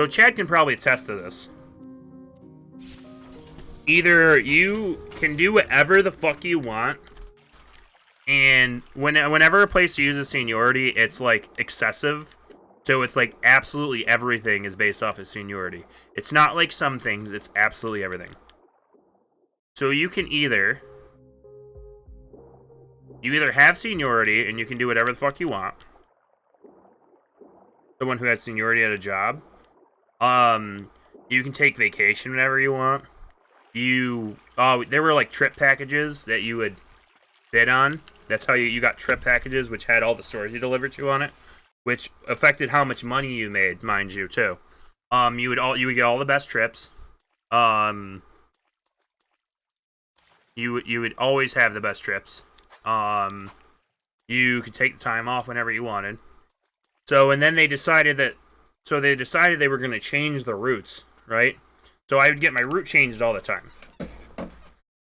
So Chad can probably attest to this. Either you can do whatever the fuck you want, and whenever a place uses seniority, it's like excessive. So it's like absolutely everything is based off of seniority. It's not like some things, it's absolutely everything. So you either have seniority and you can do whatever the fuck you want. Someone who had seniority at a job. You can take vacation whenever you want. There were like trip packages that you would bid on. That's how you got trip packages, which had all the stores you delivered to on it, which affected how much money you made, mind you, too. You would get all the best trips. You would always have the best trips. You could take the time off whenever you wanted. So, and then they decided they were going to change the routes, right? So I would get my route changed all the time.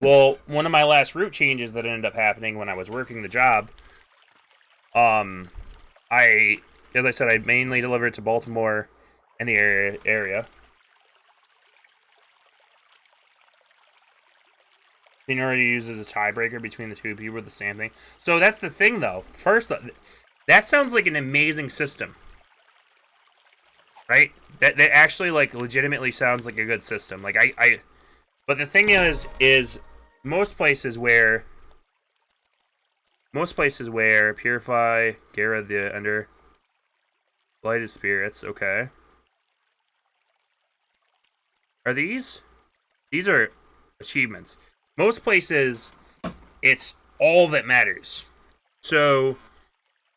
Well, one of my last route changes that ended up happening when I was working the job, as I said, I mainly delivered to Baltimore and the area. Seniority uses a tiebreaker between the two people with the same thing. So that's the thing, though. First, that sounds like an amazing system, right? That actually like legitimately sounds like a good system. Like but the thing is most places where Purify, Gara the Ender, Blighted Spirits, okay. Are these? These are achievements. Most places, it's all that matters. So,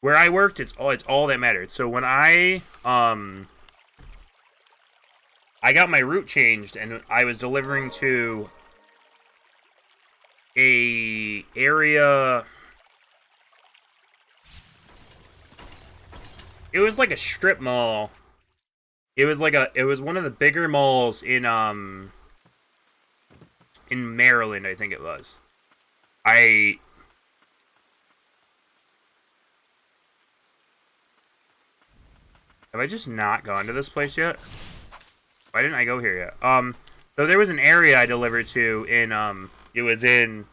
where I worked, it's all that mattered. So when I got my route changed and I was delivering to a area. It was like a strip mall. It was one of the bigger malls in Maryland, I think it was. Have I just not gone to this place yet? Why didn't I go here yet? So there was an area I delivered to in, it was in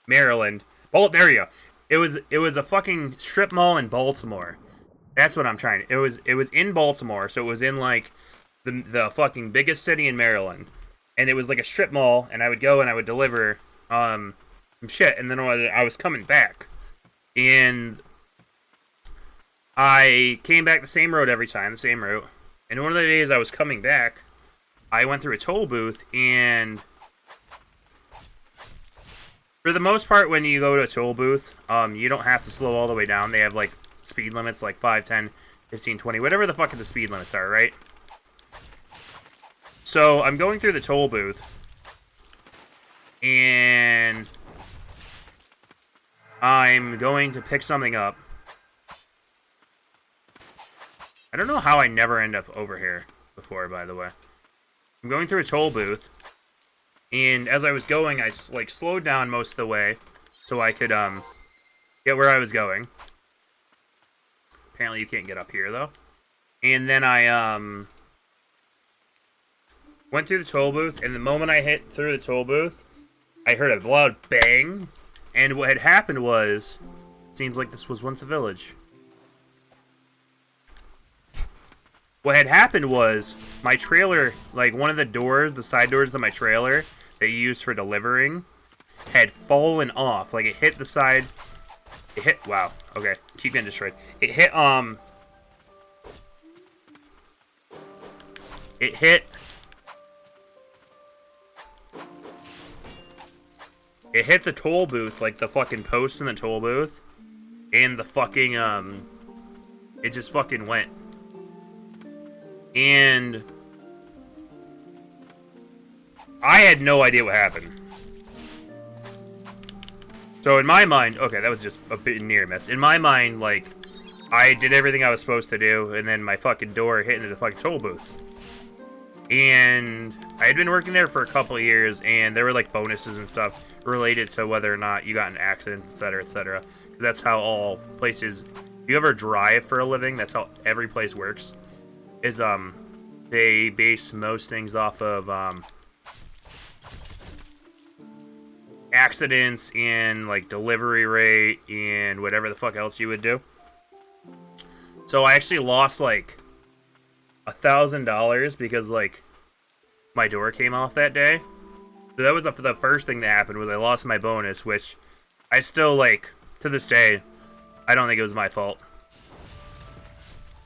Maryland. Oh, there you go. It was a fucking strip mall in Baltimore. That's what I'm trying to... It was in Baltimore, so it was in, like, the fucking biggest city in Maryland. And it was like a strip mall, and I would go and I would deliver, some shit, and then I was coming back. And I came back the same road every time, the same route. And one of the days I was coming back, I went through a toll booth, and for the most part, when you go to a toll booth, you don't have to slow all the way down. They have, like, speed limits, like 5, 10, 15, 20, whatever the fuck the speed limits are, right? So, I'm going through the toll booth, and I'm going to pick something up. I don't know how I never end up over here before, by the way. I'm going through a toll booth, and as I was going, I, like, slowed down most of the way so I could, get where I was going. Apparently you can't get up here, though. And then I, went through the toll booth, and the moment I hit through the toll booth, I heard a loud bang, and what had happened was, it seems like this was once a village. What had happened was, my trailer, like one of the doors, the side doors of my trailer that you used for delivering, had fallen off. Like, it hit the side, wow, okay, keep getting destroyed. It hit the toll booth, like the fucking post in the toll booth, and the fucking, it just fucking went. And I had no idea what happened. So in my mind, okay, that was just a bit near miss. In my mind, like, I did everything I was supposed to do, and then my fucking door hit into the fucking toll booth. And I had been working there for a couple of years, and there were, like, bonuses and stuff related to whether or not you got in an accident, etc., etc. That's how all places you ever drive for a living, that's how every place works. Is they base most things off of accidents and like delivery rate and whatever the fuck else you would do. So I actually lost like $1,000 because like my door came off that day. So that was the first thing that happened, was I lost my bonus, which I still, like, to this day, I don't think it was my fault.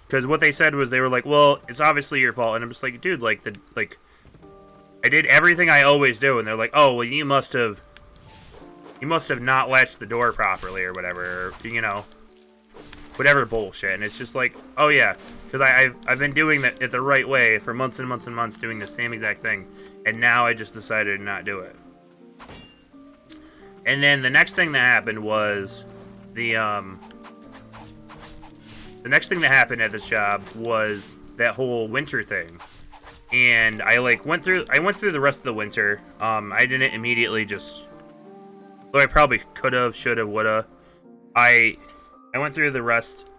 Because what they said was, they were like, well, it's obviously your fault. And I'm just like, dude, like, I did everything I always do. And they're like, oh, well, you must have not latched the door properly or whatever, or, you know, whatever bullshit. And it's just like, oh yeah, because I've been doing it the right way for months and months and months, doing the same exact thing, and now I just decided to not do it. And then the next thing that happened was the next thing that happened at this job was that whole winter thing. And I like went through the rest of the winter. I didn't immediately just, though I probably could have, should have, would have. I went through the rest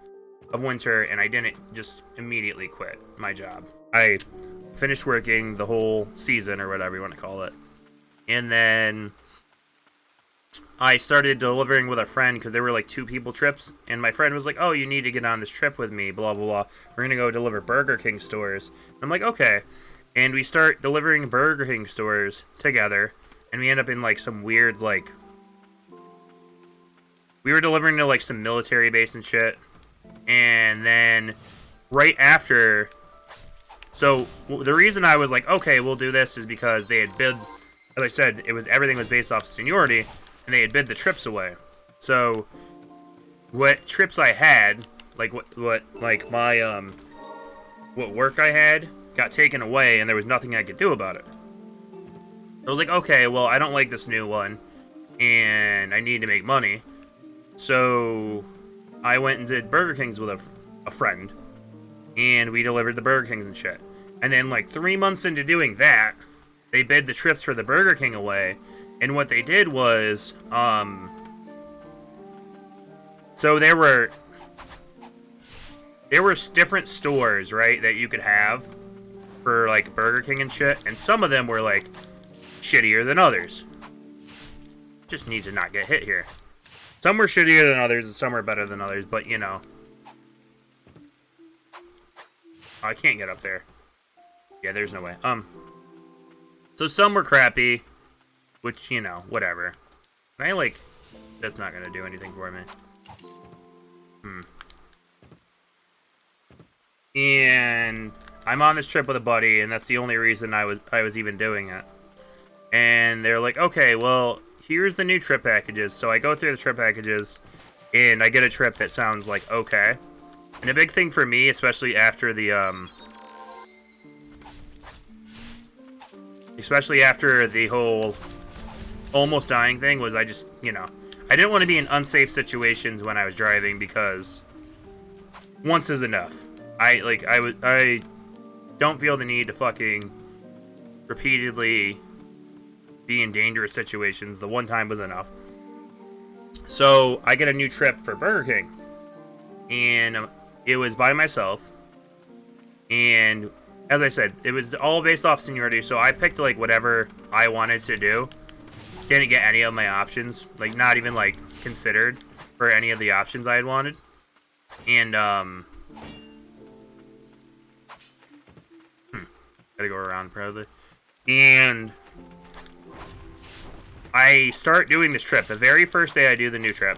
of winter, and I didn't just immediately quit my job. I finished working the whole season, or whatever you want to call it. And then I started delivering with a friend, because there were like 2 people trips. And my friend was like, oh, you need to get on this trip with me, blah, blah, blah. We're going to go deliver Burger King stores. And I'm like, okay. And we start delivering Burger King stores together. And we end up in like some weird, like, we were delivering to like some military base and shit. And then right after, so the reason I was like, okay, we'll do this is because they had bid, as I said, everything was based off seniority, and they had bid the trips away. So what trips I had, like what work I had got taken away, and there was nothing I could do about it. I was like, okay, well, I don't like this new one, and I need to make money. So I went and did Burger Kings with a friend, and we delivered the Burger Kings and shit. And then like 3 months into doing that, they bid the trips for the Burger King away. And what they did was, so there were different stores, right, that you could have for like Burger King and shit. And some of them were like shittier than others. Just need to not get hit here. Some were shittier than others, and some were better than others, but, you know. Oh, I can't get up there. Yeah, there's no way. So some were crappy, which, you know, whatever. And I, like, that's not gonna do anything for me. And I'm on this trip with a buddy, and that's the only reason I was even doing it. And they're like, okay, well, here's the new trip packages. So I go through the trip packages, and I get a trip that sounds like okay. And a big thing for me, especially after the whole almost dying thing, was I just, you know, I didn't want to be in unsafe situations when I was driving, because once is enough. I don't feel the need to fucking repeatedly be in dangerous situations. The one time was enough. So I get a new trip for Burger King, and it was by myself, and as I said, it was all based off seniority, so I picked like whatever I wanted to do. Didn't get any of my options, like not even like considered for any of the options I had wanted. And gotta go around proudly. And I start doing this trip. The very first day I do the new trip,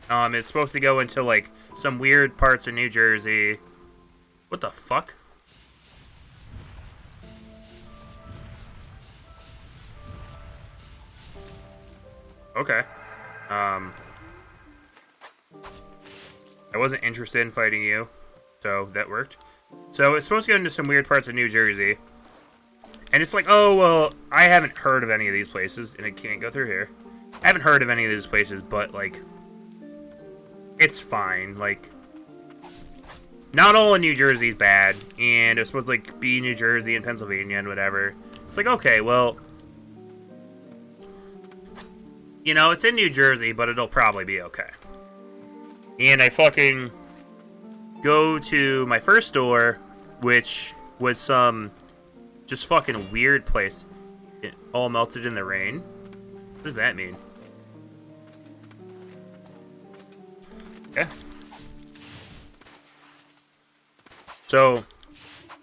it's supposed to go into like some weird parts of New Jersey. What the fuck? Okay. I wasn't interested in fighting you, so that worked. So it's supposed to go into some weird parts of New Jersey. And it's like, oh, well, I haven't heard of any of these places, and it can't go through here. I haven't heard of any of these places, but, like, it's fine. Like, not all of New Jersey is bad, and it's supposed to, like, be New Jersey and Pennsylvania and whatever. It's like, okay, well, you know, it's in New Jersey, but it'll probably be okay. And I go to my first store, which was some just fucking weird place. It all melted in the rain. What does that mean? Okay. So,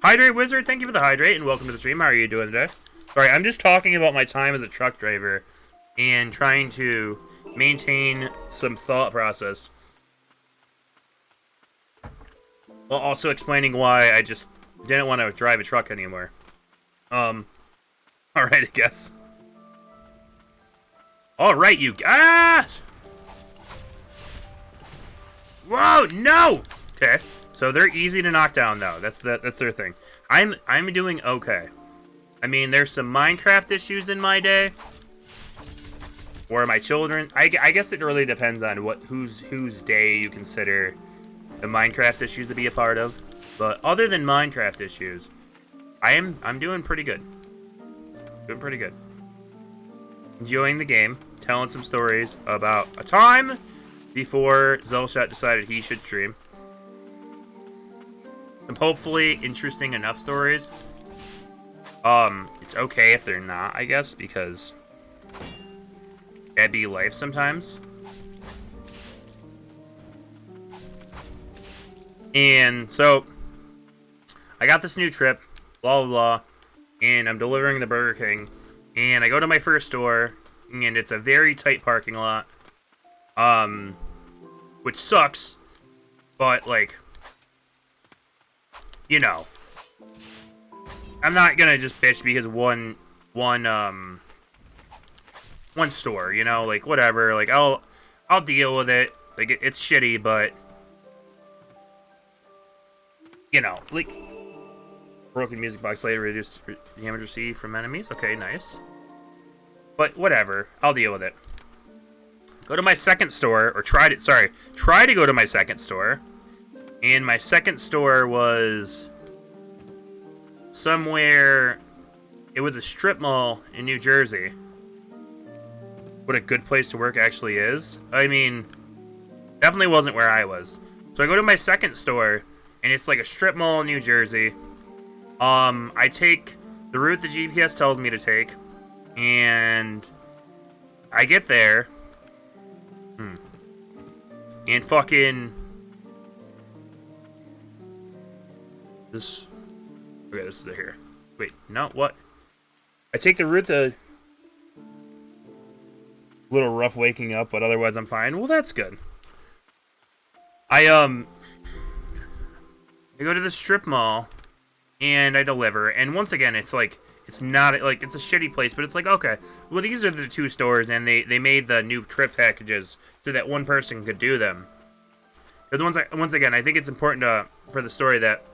Hydrate Wizard, thank you for the hydrate, and welcome to the stream. How are you doing today? Sorry, I'm just talking about my time as a truck driver and trying to maintain some thought process. While also explaining why I just didn't want to drive a truck anymore. Alright, I guess. Alright, you guys! Whoa, no! Okay, so they're easy to knock down, though. That's their thing. I'm doing okay. I mean, there's some Minecraft issues in my day. Or my children. I guess it really depends on whose day you consider the Minecraft issues to be a part of. But other than Minecraft issues, I'm doing pretty good. Doing pretty good. Enjoying the game, telling some stories about a time before Zelshot decided he should stream. Some hopefully interesting enough stories. It's okay if they're not, I guess, because that'd be life sometimes. And so, I got this new trip, blah, blah, blah, and I'm delivering the Burger King, and I go to my first store, and it's a very tight parking lot, which sucks, but, like, you know, I'm not gonna just bitch because one store, you know, like, whatever, like, I'll deal with it, like, it's shitty, but, you know, like, broken music box later reduce damage received from enemies, okay, nice, but whatever, I'll deal with it. Go to my second store, or try to go to my second store, and my second store was somewhere, it was a strip mall in New Jersey. What a good place to work actually is. I mean, definitely wasn't where I was. So I go to my second store, and it's like a strip mall in New Jersey. I take the route the GPS tells me to take, and I get there, and fucking this. Okay, this is the here. Wait, no, what? I take the route the. Little rough waking up, but otherwise I'm fine. Well, that's good. I go to the strip mall, and I deliver. And once again, it's like, it's not, like, it's a shitty place, but it's like, okay, well, these are the two stores, and they made the new trip packages so that one person could do them. Because once again, I think it's important for the story that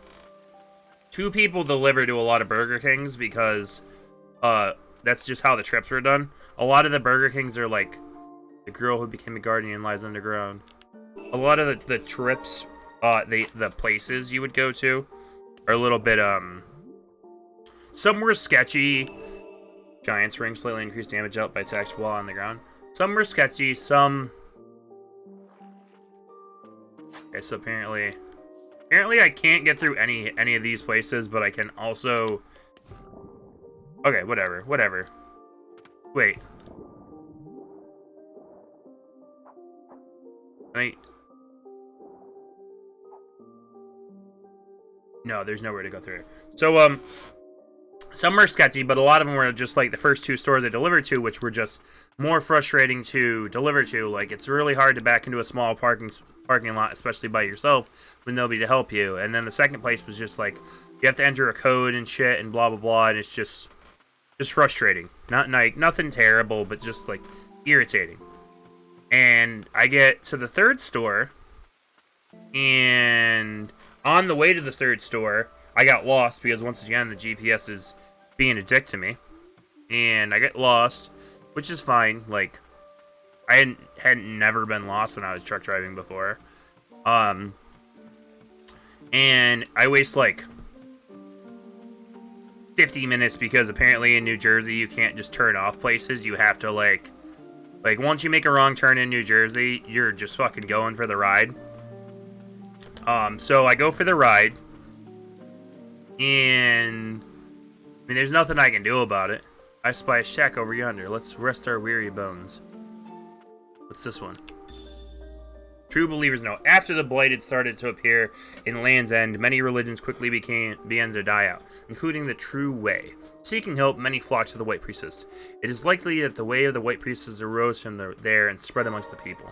two people deliver to a lot of Burger Kings because that's just how the trips were done. A lot of the Burger Kings are like the girl who became a guardian lies underground. A lot of the trips, the places you would go to are a little bit, some were sketchy. Giant's ring slightly increased damage out by attacks while on the ground. Some were sketchy, some... Okay, so apparently I can't get through any of these places, but I can also... Okay, whatever. Wait. No, there's nowhere to go through. So, some are sketchy, but a lot of them were just like the first two stores I delivered to, which were just more frustrating to deliver to. Like, it's really hard to back into a small parking lot, especially by yourself, with nobody to help you. And then the second place was just like, you have to enter a code and shit and blah, blah, blah, and it's just frustrating. Nothing terrible, but just like irritating. And I get to the third store, and on the way to the third store, I got lost because once again the GPS is being a dick to me, and I get lost, which is fine. Like, I hadn't never been lost when I was truck driving before, and I waste like 50 minutes because apparently in New Jersey you can't just turn off places. You have to like once you make a wrong turn in New Jersey, you're just fucking going for the ride. So I go for the ride, and I mean, there's nothing I can do about it. I spy a shack over yonder. Let's rest our weary bones. What's this one? True believers know. After the Blighted started to appear in Land's End, many religions quickly began to die out, including the True Way. Seeking help, many flocked to the White Priestess. It is likely that the way of the White Priestess arose from there and spread amongst the people.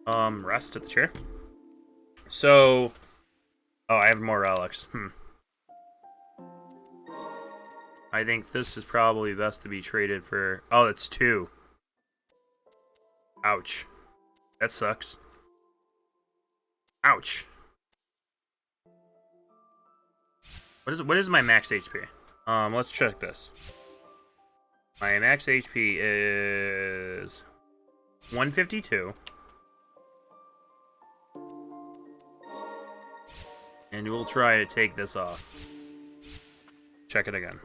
Rest at the chair. So, oh, I have more relics. I think this is probably best to be traded for... Oh, it's 2. Ouch. That sucks. Ouch. What is my max HP? Let's check this. My max HP is 152. And we'll try to take this off. Check it again.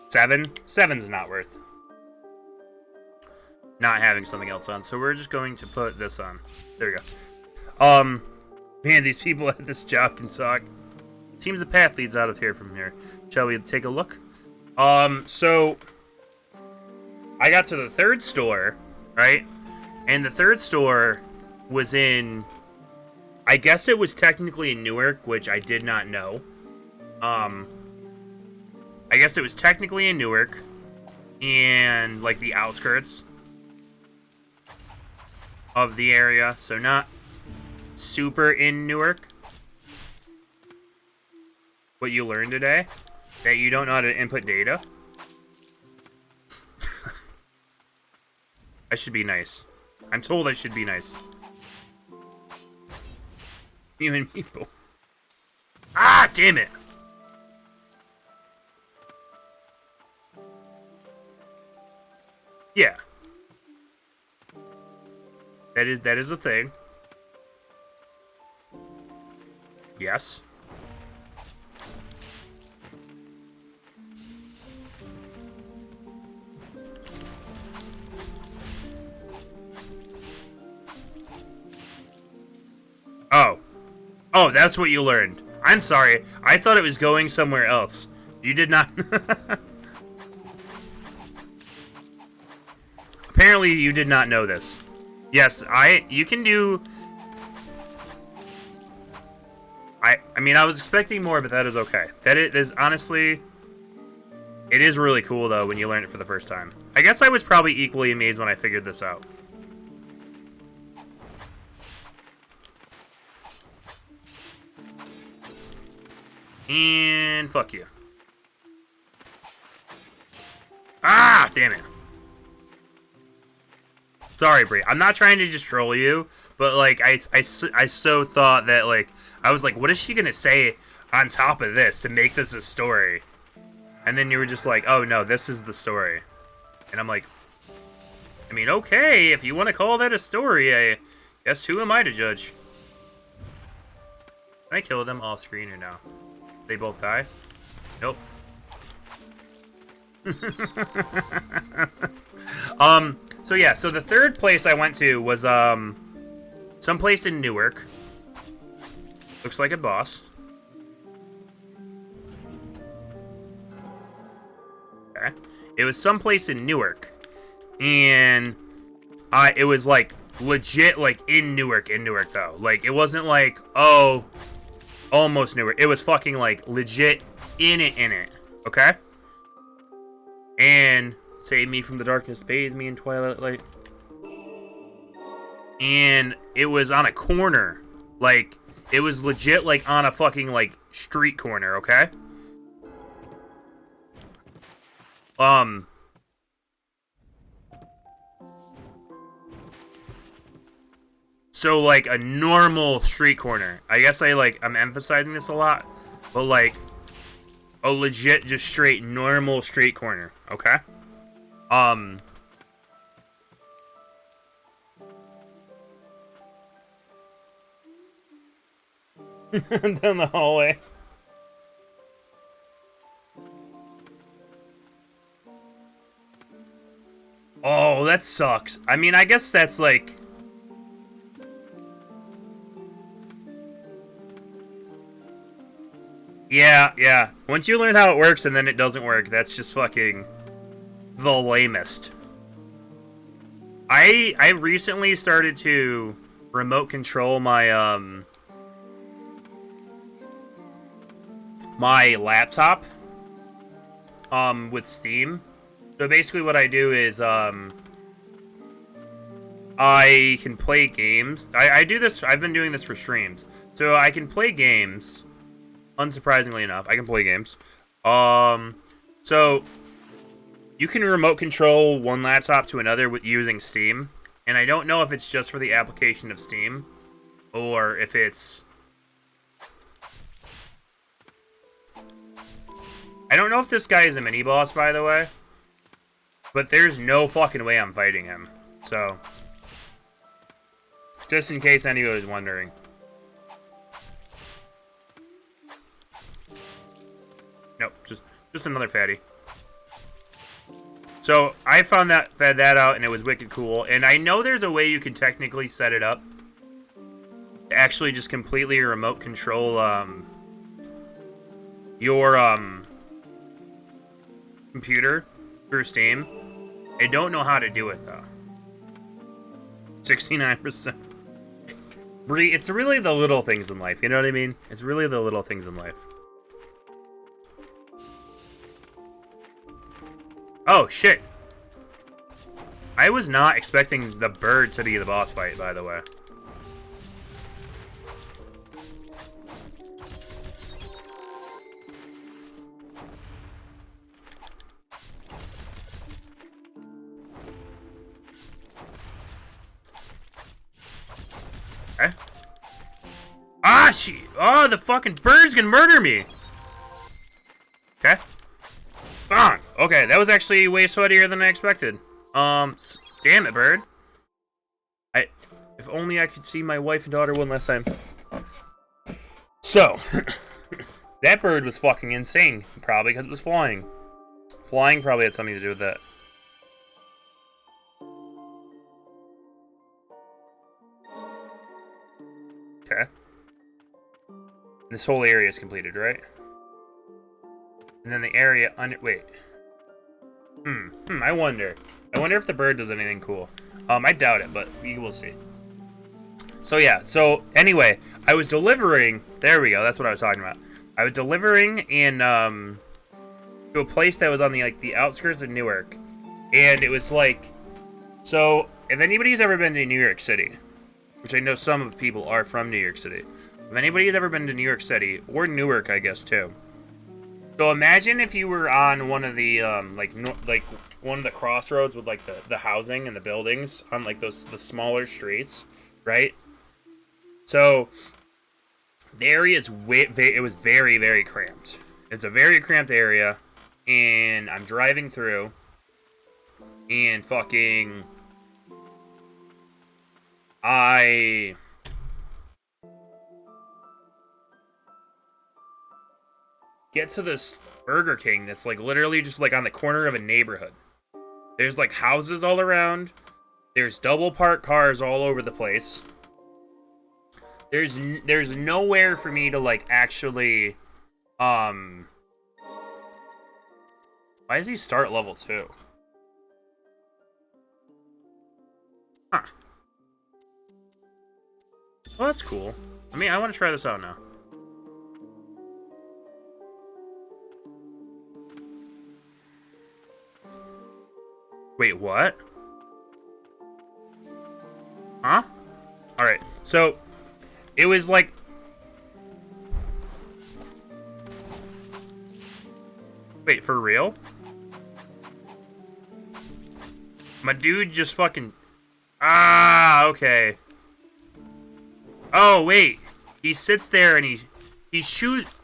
7? 7's not worth not having something else on, so we're just going to put this on. There we go. Man, these people at this job can talk. Seems the path leads out of here from here. Shall we take a look? So I got to the third store, right? And the third store was in, I guess it was technically in Newark, which I did not know. I guess it was technically in Newark and like the outskirts of the area, so not super in Newark. What you learned today? That you don't know how to input data? I should be nice. I'm told I should be nice. You and people. Ah, damn it! Yeah. That is a thing. Yes. Oh. Oh, that's what you learned. I'm sorry. I thought it was going somewhere else. You did not. Apparently, you did not know this. Yes, you can do... I mean, I was expecting more, but that is okay. That is, honestly... It is really cool, though, when you learn it for the first time. I guess I was probably equally amazed when I figured this out. And fuck you. Ah, damn it. Sorry, Bree. I'm not trying to just troll you, but like I so thought that like I was like, what is she gonna say on top of this to make this a story? And then you were just like, oh no, this is the story. And I'm like, I mean, okay, if you want to call that a story, I guess who am I to judge? Can I kill them off screen or no? They both die? Nope. So yeah, so the third place I went to was someplace in Newark. Looks like a boss. Okay. It was someplace in Newark. And it was like legit like in Newark though. Like it wasn't like, oh, almost Newark. It was fucking like legit in it. Okay? And save me from the darkness, bathe me in twilight light. And it was on a corner. Like, it was legit, like, on a fucking, like, street corner, okay? So, like, a normal street corner. I guess I'm emphasizing this a lot. But, like, a legit, just straight, normal street corner, okay? Down the hallway. Oh, that sucks. I mean, I guess that's like... Yeah, yeah. Once you learn how it works and then it doesn't work, that's just fucking the lamest. I recently started to remote control my my laptop with Steam. So basically what I do is I can play games. I do this, I've been doing this for streams. So I can play games. Unsurprisingly enough, I can play games. So you can remote control one laptop to another with using Steam. And I don't know if it's just for the application of Steam or if it's... I don't know if this guy is a mini-boss, by the way. But there's no fucking way I'm fighting him. So, just in case anybody was wondering. Nope, just another fatty. So, I fed that out, and it was wicked cool. And I know there's a way you can technically set it up to actually just completely remote control your computer through Steam. I don't know how to do it, though. 69%. It's really the little things in life, you know what I mean? It's really the little things in life. Oh, shit. I was not expecting the bird to be the boss fight, by the way. Okay. Ah, oh, the fucking bird's gonna murder me. Okay. Bang. Okay, that was actually way sweatier than I expected. Damn it, bird. If only I could see my wife and daughter one last time. So, that bird was fucking insane. Probably because it was flying. Flying probably had something to do with that. Okay. This whole area is completed, right? And then the area under... Wait. I wonder. I wonder if the bird does anything cool. I doubt it, but we will see. So, yeah. So, anyway. I was delivering... There we go. That's what I was talking about. I was delivering in, to a place that was on the, like, the outskirts of Newark. And it was, like... So, if anybody's ever been to New York City... Which I know some of the people are from New York City. If anybody's ever been to New York City, or Newark, I guess, too. So imagine if you were on one of the, like one of the crossroads with, like, the housing and the buildings on, like, the smaller streets, right? So, the area is, it was very, very cramped. It's a very cramped area, and I'm driving through, and fucking... I get to this Burger King that's, like, literally just, like, on the corner of a neighborhood. There's, like, houses all around. There's double parked cars all over the place. There's nowhere for me to, like, actually, Why does he start level 2? Huh. Well, that's cool. I mean, I want to try this out now. Wait, what? Huh? Alright, so... It was like... Wait, for real? My dude just fucking... Ah, okay. Oh, wait. He sits there and he shoots...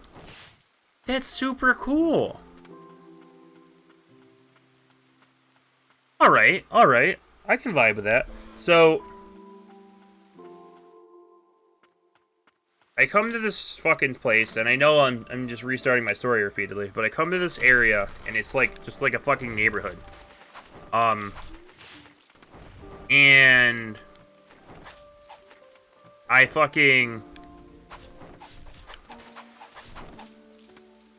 That's super cool. Alright, alright. I can vibe with that. So... I come to this fucking place, and I know I'm just restarting my story repeatedly, but I come to this area, and it's like, just like a fucking neighborhood. And... I fucking...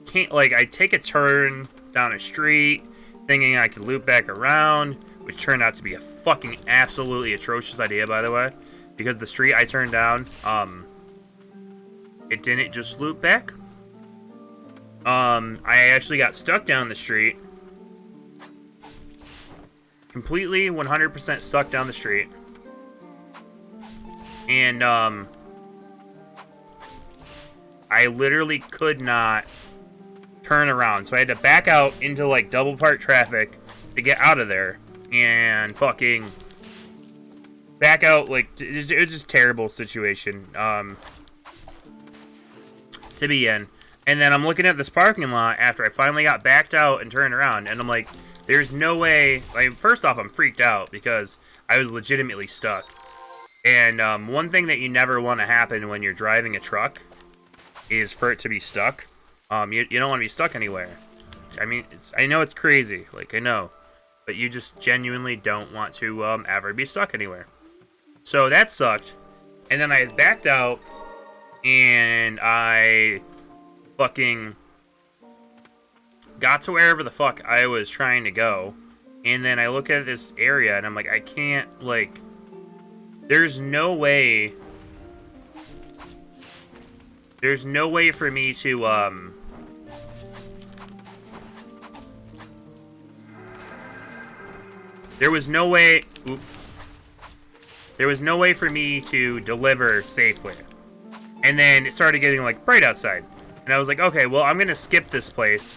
can't, like, I take a turn down a street thinking I could loop back around, which turned out to be a fucking absolutely atrocious idea, by the way, because the street I turned down, it didn't just loop back. I actually got stuck down the street. Completely 100% stuck down the street. And, I literally could not turn around. So I had to back out into, like, double park traffic to get out of there. And fucking back out, like, it was just a terrible situation, to be in. And then I'm looking at this parking lot after I finally got backed out and turned around. And I'm like, there's no way. Like, first off, I'm freaked out because I was legitimately stuck. And one thing that you never want to happen when you're driving a truck is for it to be stuck. You don't want to be stuck anywhere. I mean, I know it's crazy. Like, I know. But you just genuinely don't want to ever be stuck anywhere. So that sucked. And then I backed out. And I fucking got to wherever the fuck I was trying to go. And then I look at this area and I'm like, I can't, like, there's no way for me to, there was no way for me to deliver safely. And then it started getting, like, bright outside. And I was like, okay, well, I'm going to skip this place.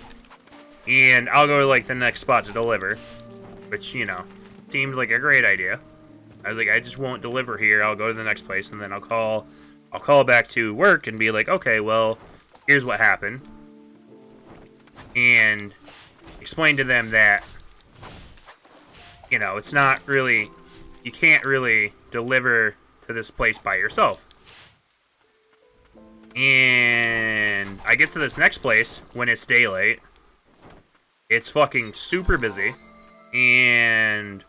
And I'll go to, like, the next spot to deliver. Which, you know, seemed like a great idea. I was like, I just won't deliver here. I'll go to the next place. And then I'll call back to work and be like, okay, well, here's what happened. And explain to them that, you know, it's not really, you can't really deliver to this place by yourself. And I get to this next place when it's daylight. It's fucking super busy. And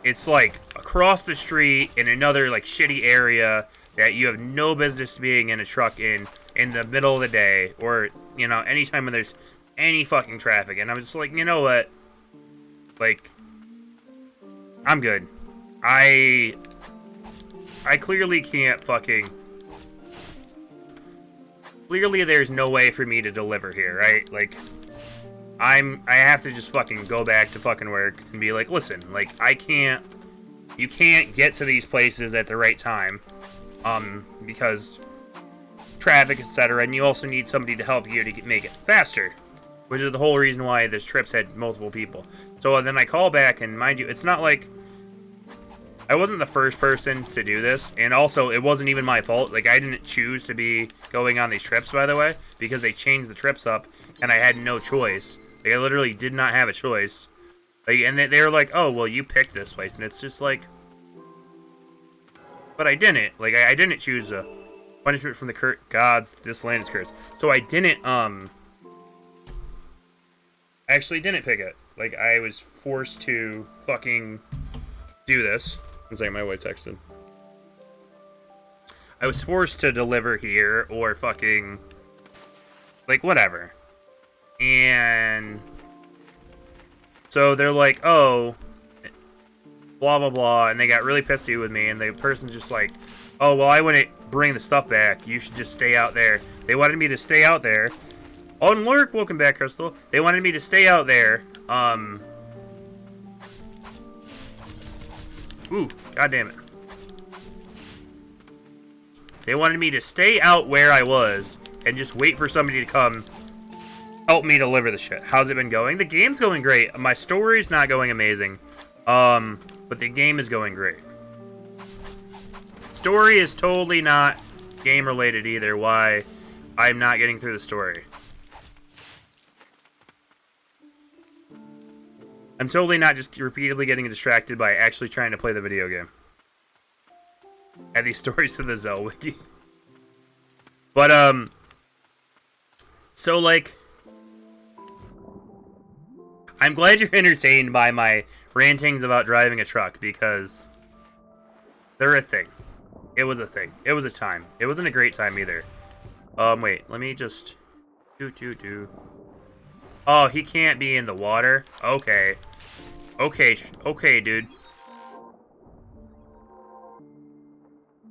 it's like across the street in another like shitty area that you have no business being in a truck in the middle of the day, or, you know, anytime when there's any fucking traffic. And I'm just like, you know what? Like, I'm good. I clearly can't fucking... Clearly there's no way for me to deliver here, right? Like, I have to just fucking go back to fucking work and be like, listen, like, you can't get to these places at the right time, because traffic, etc., and you also need somebody to help you to make it faster, which is the whole reason why this trips had multiple people. So then I call back, and mind you, it's not like I wasn't the first person to do this, and also it wasn't even my fault. Like, I didn't choose to be going on these trips, by the way, because they changed the trips up, and I had no choice. Like, I literally did not have a choice. Like, and they were like, oh, well, you picked this place, and it's just like, but I didn't. Like, I didn't choose a punishment from the gods. This land is cursed. So I didn't, actually didn't pick it. Like, I was forced to fucking do this. It's like my wife texted. I was forced to deliver here, or fucking, like, whatever. And so they're like, oh, blah, blah, blah, and they got really pissy with me, and the person's just like, oh, well, I wouldn't bring the stuff back. You should just stay out there. They wanted me to stay out there. Oh, and Lurk, welcome back, Crystal. They wanted me to stay out there, ooh, god damn it. They wanted me to stay out where I was and just wait for somebody to come help me deliver the shit. How's it been going? The game's going great. My story's not going amazing. But the game is going great. Story is totally not game related either, why I'm not getting through the story. I'm totally not just repeatedly getting distracted by actually trying to play the video game. Add these stories to the Zell wiki. But, so, like, I'm glad you're entertained by my rantings about driving a truck, because they're a thing. It was a thing. It was a time. It wasn't a great time either. Wait, let me just Do. Oh, he can't be in the water? Okay. Okay, dude.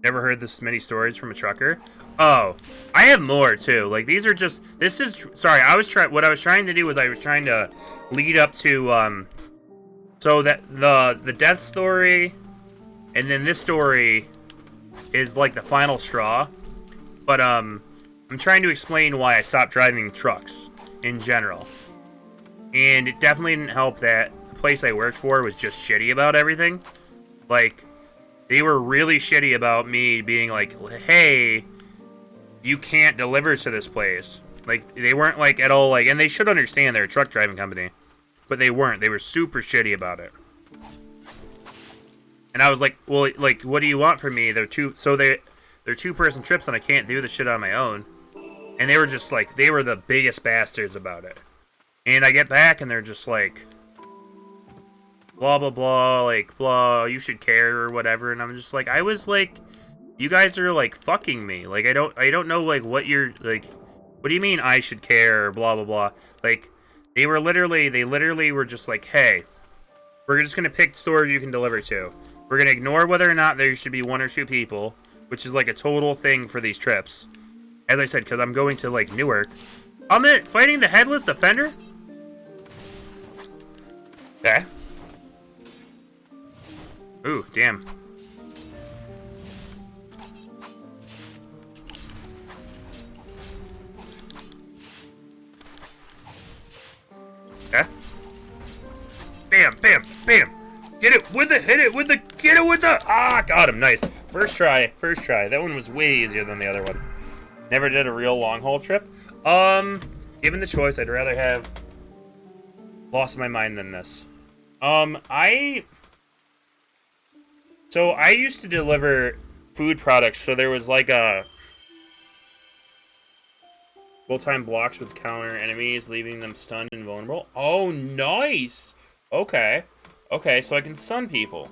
Never heard this many stories from a trucker? Oh, I have more, too. Like, these are just... This is... Sorry, what I was trying to do was I was trying to lead up to, so that the death story, and then this story is, like, the final straw. But, I'm trying to explain why I stopped driving trucks in general. And it definitely didn't help that the place I worked for was just shitty about everything. Like, they were really shitty about me being like, hey, you can't deliver to this place. Like, they weren't, like, at all, like, and they should understand they're a truck driving company. But they weren't. They were super shitty about it. And I was like, well, like, what do you want from me? They're two-person trips and I can't do the shit on my own. And they were just like, they were the biggest bastards about it. And I get back and they're just like, blah, blah, blah, like, blah, you should care or whatever. And I'm just like, I was like, you guys are like fucking me. Like, I don't know, like, what you're, like, what do you mean I should care or blah, blah, blah. Like, they literally were just like, hey, we're just going to pick stores you can deliver to. We're going to ignore whether or not there should be 1 or 2 people, which is like a total thing for these trips. As I said, because I'm going to, like, Newark. I'm fighting the Headless Defender? Okay. Ooh, damn. Okay. Bam, bam, bam. Get it with the, get it with the, got him, nice. First try. That one was way easier than the other one. Never did a real long haul trip. Given the choice, I'd rather have lost my mind than this. I used to deliver food products, so there was like a full-time blocks with counter enemies, leaving them stunned and vulnerable. Oh, nice! Okay, so I can stun people.